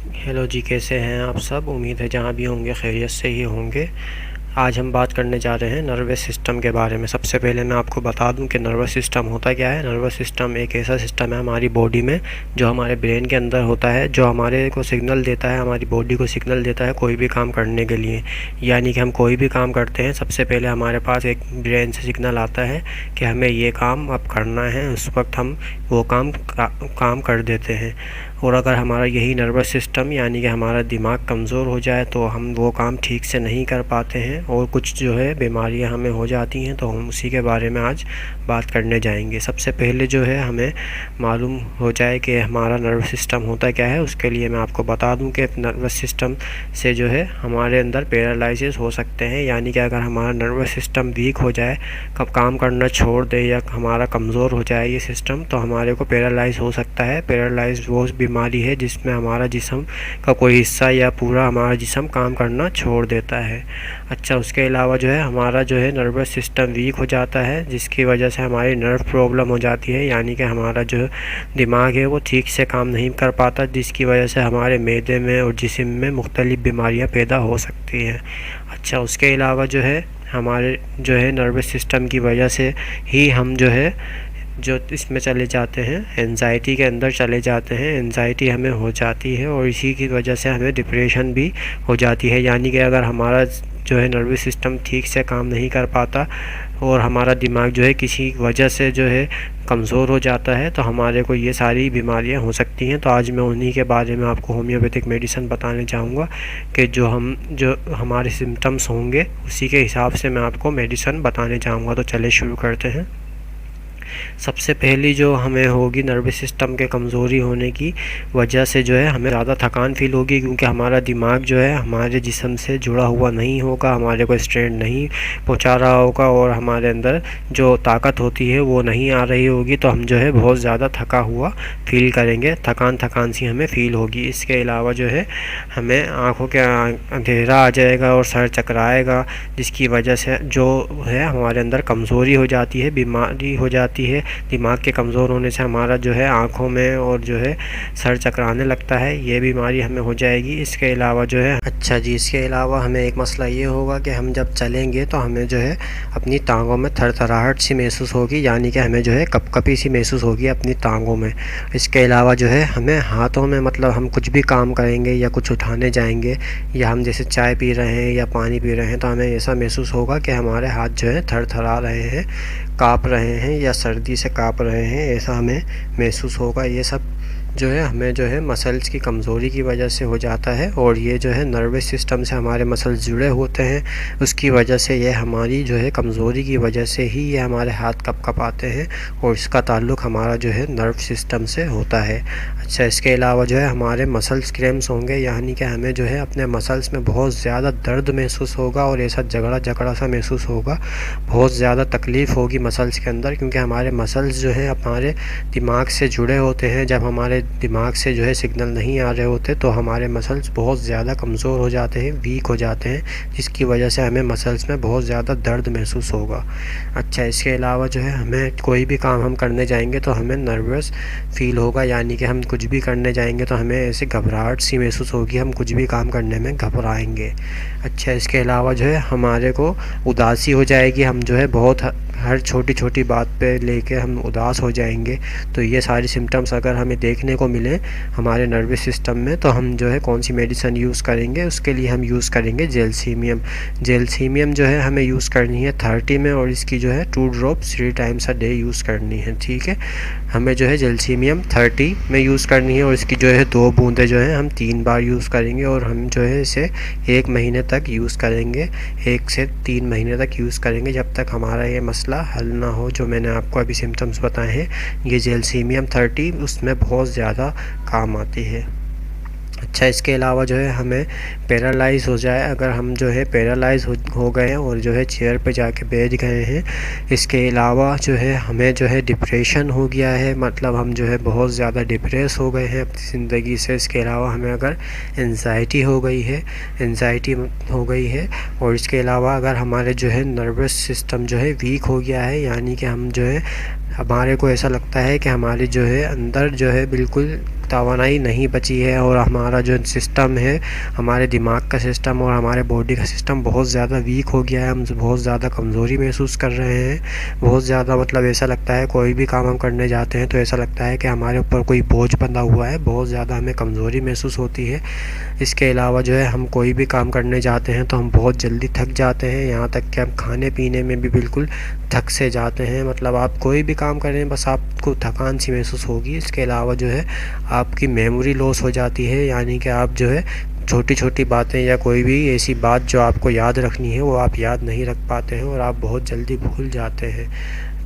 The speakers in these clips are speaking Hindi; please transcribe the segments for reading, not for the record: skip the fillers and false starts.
हेलो जी, कैसे हैं आप सब। उम्मीद है जहाँ भी होंगे खैरियत से ही होंगे। आज हम बात करने जा रहे हैं नर्वस सिस्टम के बारे में। सबसे पहले मैं आपको बता दूं कि नर्वस सिस्टम होता क्या है। नर्वस सिस्टम एक ऐसा सिस्टम है हमारी बॉडी में जो हमारे ब्रेन के अंदर होता है, जो हमारे को सिग्नल देता है, हमारी बॉडी को सिग्नल देता है कोई भी काम करने के लिए। यानी कि हम कोई भी काम करते हैं, सबसे पहले हमारे पास एक ब्रेन से सिग्नल आता है कि हमें ये काम अब करना है। उस वक्त हम वो काम कर देते हैं। और अगर हमारा यही नर्वस सिस्टम यानी कि हमारा दिमाग कमज़ोर हो जाए तो हम वो काम ठीक से नहीं कर पाते हैं और कुछ जो है बीमारियां हमें हो जाती हैं। तो हम उसी के बारे में आज बात करने जाएंगे। सबसे पहले जो है हमें मालूम हो जाए कि हमारा नर्वस सिस्टम होता क्या है, उसके लिए मैं आपको बता दूं कि नर्वस सिस्टम से जो है हमारे अंदर पैरालिसिस हो सकते हैं। यानी कि अगर हमारा नर्वस सिस्टम वीक हो जाए, कब काम करना छोड़ दे या हमारा कमज़ोर हो जाए ये सिस्टम, तो हमारे को पैरालाइज हो सकता है। पैरालाइज वो बीमारी है जिसमें हमारा जिस्म का कोई हिस्सा या पूरा हमारा जिस्म काम करना छोड़ देता है। अच्छा, उसके अलावा जो है हमारा जो है नर्वस सिस्टम वीक हो जाता है, जिसकी वजह से हमारी नर्व प्रॉब्लम हो जाती है। यानी कि हमारा जो दिमाग है वो ठीक से काम नहीं कर पाता, जिसकी वजह से हमारे मैदे में और जिस्म में मुख्तलिफ़ बीमारियां पैदा हो सकती हैं। अच्छा, उसके अलावा जो है हमारे जो है नर्वस सिस्टम की वजह से ही हम जो इसमें चले जाते हैं, एंजाइटी के अंदर चले जाते हैं। एंजाइटी हमें हो जाती है और इसी की वजह से हमें डिप्रेशन भी हो जाती है। यानी कि अगर हमारा जो है नर्वस सिस्टम ठीक से काम नहीं कर पाता और हमारा दिमाग जो है किसी वजह से जो है कमज़ोर हो जाता है, तो हमारे को ये सारी बीमारियां हो सकती हैं। तो आज मैं उन्हीं के बारे में आपको होम्योपैथिक मेडिसिन बताने चाहूँगा कि जो हमारे सिम्टम्स होंगे उसी के हिसाब से मैं आपको मेडिसिन बताने चाहूँगा। तो चलिए शुरू करते हैं। सबसे पहली जो हमें होगी नर्वस सिस्टम के कमज़ोरी होने की वजह से जो है हमें ज़्यादा थकान फील होगी, क्योंकि हमारा दिमाग जो है हमारे जिस्म से जुड़ा हुआ नहीं होगा, हमारे को स्ट्रेन नहीं पहुंचा रहा होगा और हमारे अंदर जो ताकत होती है वो नहीं आ रही होगी। तो हम जो है बहुत ज़्यादा थका हुआ फील करेंगे, थकान थकान सी हमें फ़ील होगी। इसके अलावा जो है हमें आँखों के अंधेरा आ जाएगा और सर चकराएगा, जिसकी वजह से जो है हमारे अंदर कमज़ोरी हो जाती है, बीमारी हो जाती है। दिमाग के कमज़ोर होने से हमारा जो है आँखों में और जो है सर चकराने लगता है, ये बीमारी हमें हो जाएगी। इसके अलावा जो है इसके अलावा हमें एक मसला ये होगा कि हम जब चलेंगे तो हमें जो है अपनी टांगों में थरथराहट सी महसूस होगी, यानी कि हमें जो है कपकपी सी महसूस होगी अपनी टांगों में। इसके अलावा जो है हमें हाथों में, मतलब हम कुछ भी काम करेंगे या कुछ उठाने जाएंगे या हम जैसे चाय पी रहे हैं या पानी पी रहे हैं, तो हमें ऐसा महसूस होगा कि हमारे हाथ जो है थरथरा रहे हैं, काँप रहे हैं या सर्दी से काँप रहे हैं, ऐसा हमें महसूस होगा। ये सब जो है हमें जो है मसल्स की कमज़ोरी की वजह से हो जाता है और ये जो है नर्वस सिस्टम से हमारे मसल्स जुड़े होते हैं, उसकी वजह से ये हमारी जो है कमज़ोरी की वजह से ही ये हमारे हाथ कँपाते हैं और इसका ताल्लुक़ हमारा जो है नर्व सिस्टम से होता है। अच्छा, इसके अलावा जो है हमारे मसल्स क्रैम्प्स होंगे, यानी कि हमें जो है अपने मसल्स में बहुत ज़्यादा दर्द महसूस होगा और ऐसा जकड़ा जकड़ा सा महसूस होगा, बहुत ज़्यादा तकलीफ़ होगी मसल्स के अंदर, क्योंकि हमारे मसल्स जो हैं हमारे दिमाग से जुड़े होते हैं। जब हमारे दिमाग से जो है सिग्नल नहीं आ रहे होते तो हमारे मसल्स बहुत ज़्यादा कमज़ोर हो जाते हैं, वीक हो जाते हैं, जिसकी वजह से हमें मसल्स में बहुत ज़्यादा दर्द महसूस होगा। अच्छा, इसके अलावा जो है हमें कोई भी काम हम करने जाएंगे तो हमें नर्वस फील होगा, यानी कि हम कुछ भी करने जाएंगे तो हमें ऐसे घबराहट सी महसूस होगी, हम कुछ भी काम करने में घबराएंगे। अच्छा, इसके अलावा जो है हमारे को उदासी हो जाएगी, हम जो है बहुत हर छोटी छोटी बात पे लेके हम उदास हो जाएंगे। तो ये सारी सिम्टम्स अगर हमें देखने को मिले हमारे नर्वस सिस्टम में, तो हम जो है कौन सी मेडिसिन यूज़ करेंगे, उसके लिए हम यूज़ करेंगे जेलसीमियम। जेलसीमियम जो है हमें यूज़ करनी है 30 में और इसकी जो है 2 drops 3 times a day use करनी है। ठीक है, हमें जो है जेलसीमियम 30 में यूज़ करनी है और इसकी जो है 2 बूंदें जो है हम 3 बार यूज़ करेंगे और हम जो है इसे 1 महीने तक यूज़ करेंगे, 1 से 3 महीने तक यूज़ करेंगे, जब तक हमारा ये मसला हल ना हो। जो मैंने आपको अभी सिम्टम्स बताए हैं, ये जेलसीमियम 30 उसमें बहुत ज़्यादा काम आती है। अच्छा, इसके अलावा जो है हमें पैरालाइज़ हो जाए, अगर हम जो है पैरालाइज़ हो गए हैं और जो है चेयर पे जाके बैठ गए हैं, इसके अलावा जो है हमें जो है डिप्रेशन हो गया है, मतलब हम जो है बहुत ज़्यादा डिप्रेस हो गए हैं अपनी ज़िंदगी से। इसके अलावा हमें अगर एंजाइटी हो गई है और इसके अलावा अगर हमारे जो है नर्वस सिस्टम जो है वीक हो गया है, यानी कि हम जो है हमारे को ऐसा लगता है कि हमारे जो है अंदर जो है बिल्कुल तवानाई नहीं बची है और हमारा जो सिस्टम है, हमारे दिमाग का सिस्टम और हमारे बॉडी का सिस्टम बहुत ज़्यादा वीक हो गया है। हम बहुत ज़्यादा कमज़ोरी महसूस कर रहे हैं, बहुत ज़्यादा मतलब ऐसा लगता है कोई भी काम हम करने जाते हैं तो ऐसा लगता है कि हमारे ऊपर कोई बोझ बंधा हुआ है, बहुत ज़्यादा हमें कमज़ोरी महसूस होती है। इसके अलावा जो है हम कोई भी काम करने जाते हैं तो हम बहुत जल्दी थक जाते हैं, यहाँ तक कि हम खाने पीने में भी बिल्कुल थक से जाते हैं। मतलब आप कोई भी काम करें बस आपको थकान सी महसूस होगी। इसके अलावा जो है आपकी मेमोरी लॉस हो जाती है, यानी कि आप जो है छोटी छोटी बातें या कोई भी ऐसी बात जो आपको याद रखनी है वो आप याद नहीं रख पाते हैं और आप बहुत जल्दी भूल जाते हैं।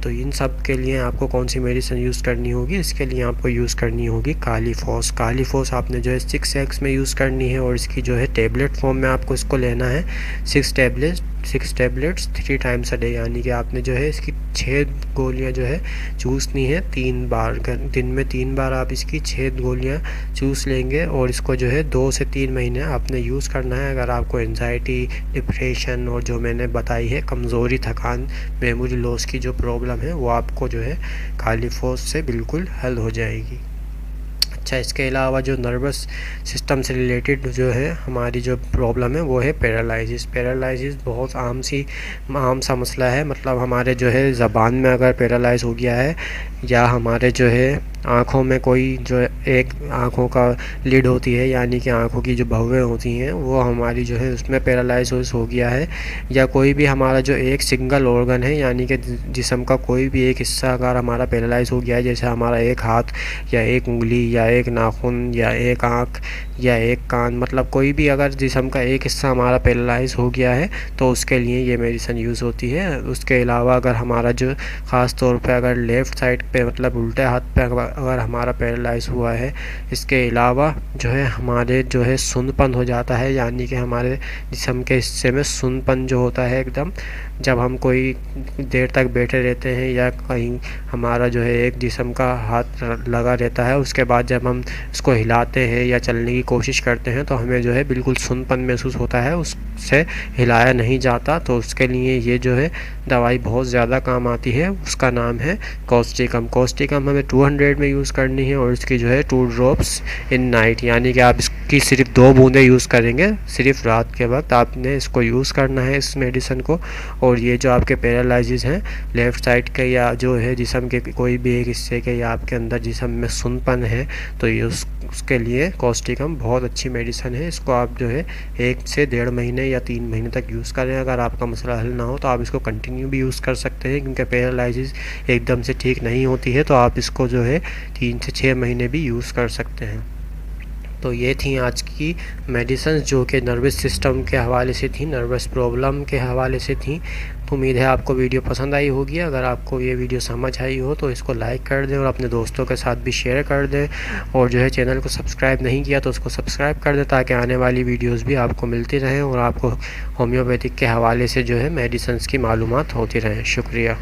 तो इन सब के लिए आपको कौन सी मेडिसिन यूज़ करनी होगी? इसके लिए आपको यूज़ करनी होगी कालीफॉस। कालीफॉस आपने जो है 6x में यूज़ करनी है और इसकी जो है टेबलेट फॉर्म में आपको इसको लेना है। 6 टैबलेट्स 3 टाइम्स अ डे, यानी कि आपने जो है इसकी 6 गोलियां जो है चूसनी है 3 बार। दिन में 3 बार आप इसकी 6 गोलियां चूस लेंगे और इसको जो है 2 से 3 महीने आपने यूज़ करना है। अगर आपको एंजाइटी, डिप्रेशन और जो मैंने बताई है कमज़ोरी, थकान, मेमोरी लॉस की जो प्रॉब्लम है वो आपको जो है कालीफॉस से बिल्कुल हल हो जाएगी। अच्छा, इसके अलावा जो नर्वस सिस्टम से रिलेटेड जो है हमारी जो प्रॉब्लम है वो है पैरालिसिस। पैरालिसिस बहुत आम सा मसला है। मतलब हमारे जो है ज़बान में अगर पैरालाइज हो गया है या हमारे जो है आँखों में कोई जो एक आँखों का लिड होती है, यानी कि आँखों की जो भवें होती हैं वो हमारी जो है उसमें पैरालाइज हो गया है, या कोई भी हमारा जो एक सिंगल ऑर्गन है यानी कि जिस्म का कोई भी एक हिस्सा अगर हमारा पैरालाइज हो गया है, जैसे हमारा एक हाथ या एक उंगली या एक नाखून या एक आँख या एक कान, मतलब कोई भी अगर जिस्म का एक हिस्सा हमारा पैरालाइज हो गया है तो उसके लिए ये मेडिसिन यूज़ होती है। उसके अलावा अगर हमारा जो ख़ास तौर पे अगर लेफ़्ट साइड पे मतलब उल्टे हाथ पे अगर हमारा पैरालाइज हुआ है, इसके अलावा जो है हमारे जो है सुन्नपन हो जाता है, यानी कि हमारे जिस्म के हिस्से में सुन्नपन जो होता है एकदम, जब हम कोई देर तक बैठे रहते हैं या कहीं हमारा जो है एक जिस्म का हाथ लगा रहता है, उसके बाद जब हम इसको हिलाते हैं या चलने की कोशिश करते हैं तो हमें जो है बिल्कुल सुन्नपन महसूस होता है, उससे हिलाया नहीं जाता। तो उसके लिए ये जो है दवाई बहुत ज़्यादा काम आती है, उसका नाम है कॉस्टिकम। कॉस्टिकम हमें 200 में यूज़ करनी है और इसकी जो है 2 ड्रॉप्स इन नाइट, यानी कि आप इसकी सिर्फ 2 बूंदें यूज़ करेंगे, सिर्फ रात के वक्त आपने इसको यूज़ करना है इस मेडिसिन को। और ये जो आपके पैरालाइसिस हैं लेफ़्ट साइड के या जो है जिस्म के कोई भी एक हिस्से के या आपके अंदर जिस्म में सुन्नपन है तो ये उसके लिए कॉस्टिकम बहुत अच्छी मेडिसिन है। इसको आप जो है 1 से 1.5 महीने या 3 महीने तक यूज़ करें। अगर आपका मसला हल ना हो तो आप इसको कंटिन्यू भी यूज़ कर सकते हैं, क्योंकि पैरालाइसिस एकदम से ठीक नहीं होती है, तो आप इसको जो है 3 से 6 महीने भी यूज़ कर सकते हैं। तो ये थी आज की मेडिसिन जो कि नर्वस सिस्टम के हवाले से थी, नर्वस प्रॉब्लम के हवाले से थी। तो उम्मीद है आपको वीडियो पसंद आई होगी। अगर आपको ये वीडियो समझ आई हो तो इसको लाइक कर दें और अपने दोस्तों के साथ भी शेयर कर दें, और जो है चैनल को सब्सक्राइब नहीं किया तो उसको सब्सक्राइब कर दें ताकि आने वाली वीडियोस भी आपको मिलती रहें और आपको होम्योपैथिक के हवाले से जो है मेडिसिन की मालूमात होती रहें। शुक्रिया।